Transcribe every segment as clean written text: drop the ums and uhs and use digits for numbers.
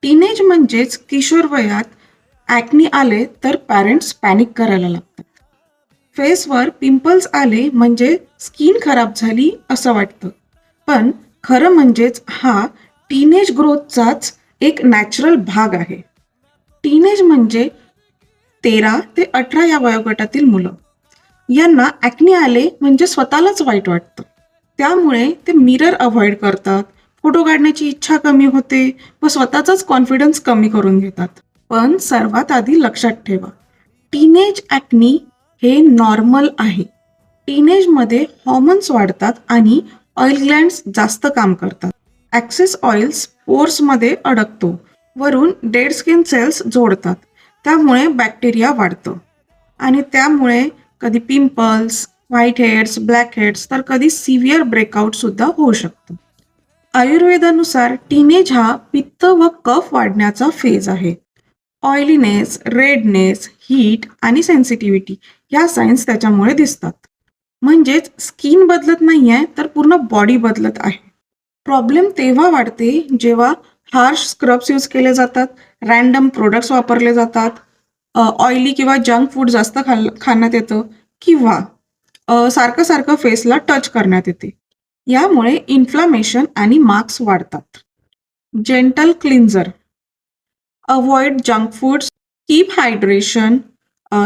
Teenage म्हणजेच किशोर वयात acne आले तर पॅरेंट्स पॅनिक करायला लागतात. फेसवर पिंपल्स आले म्हणजे स्किन खराब झाली असं वाटतं. पण खरं म्हणजेच हा टीनेज ग्रोथचाच एक नॅचरल भाग आहे. टीनेज म्हणजे 13 ते 18 या वयोगटातील मुलं. यांना ॲक्ने आले म्हणजे स्वतःलाच वाईट वाटतं. त्यामुळे ते मिरर अव्हॉइड करतात, फोटो काढण्याची इच्छा कमी होते व स्वतःचाच कॉन्फिडन्स कमी करून घेतात. पण सर्वात आधी लक्षात ठेवा, टीनेज ॲक्ने हे नॉर्मल आहे. टीनेजमध्ये हॉर्मोन्स वाढतात आणि ऑइल ग्लँड्स जास्त काम करतात. ॲक्सेस ऑइल्स पोर्समध्ये अडकतो. वरून डेड स्किन सेल्स जोडतात. त्यामुळे बॅक्टेरिया वाढतं आणि त्यामुळे कधी pimples, white heads, black heads तर कधी सिव्हिअर ब्रेकआउट सुद्धा होऊ शकतं. आयुर्वेदानुसार टीनेज हा पित्त व कफ वाढण्याचा फेज आहे. ऑइलीनेस, रेडनेस, हीट आणि सेन्सिटिव्हिटी ह्या सायन्स त्याच्यामुळे दिसतात. म्हणजेच स्किन बदलत नाहीये तर पूर्ण बॉडी बदलत आहे. प्रॉब्लेम तेव्हा वाढते जेव्हा हार्श स्क्रब्स यूज केले जातात, रँडम प्रोडक्ट्स वापरले जातात, ऑइली किंवा जंक फूड जास्त खाण्यात येतं किंवा सारखं सारखं फेसला टच करण्यात येते. यामुळे इन्फ्लामेशन आणि मार्क्स वाढतात. Gentle cleanser, avoid junk foods, keep hydration,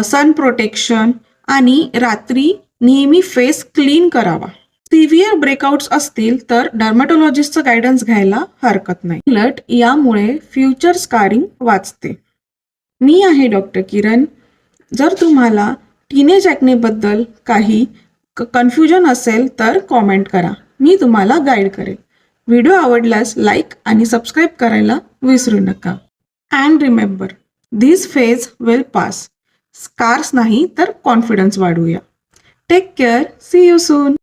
sun protection आणि रात्री नेहमी फेस क्लीन करावा. सिव्हिअर ब्रेकआउट्स असतील तर डर्मॅटोलॉजिस्टचं गायडन्स घ्यायला हरकत नाही. उलट यामुळे फ्युचर स्कारिंग वाचते. मी आहे डॉक्टर किरण. जर तुम्हाला टीनेज ॲक्नेबद्दल काही कन्फ्युजन असेल तर कॉमेंट करा. मी तुम्हाला गाईड करेल. व्हिडिओ आवडल्यास लाईक आणि सबस्क्राईब करायला विसरू नका. And remember, this phase will pass. Scars नाही तर कॉन्फिडन्स वाढवूया. Take care. See you soon.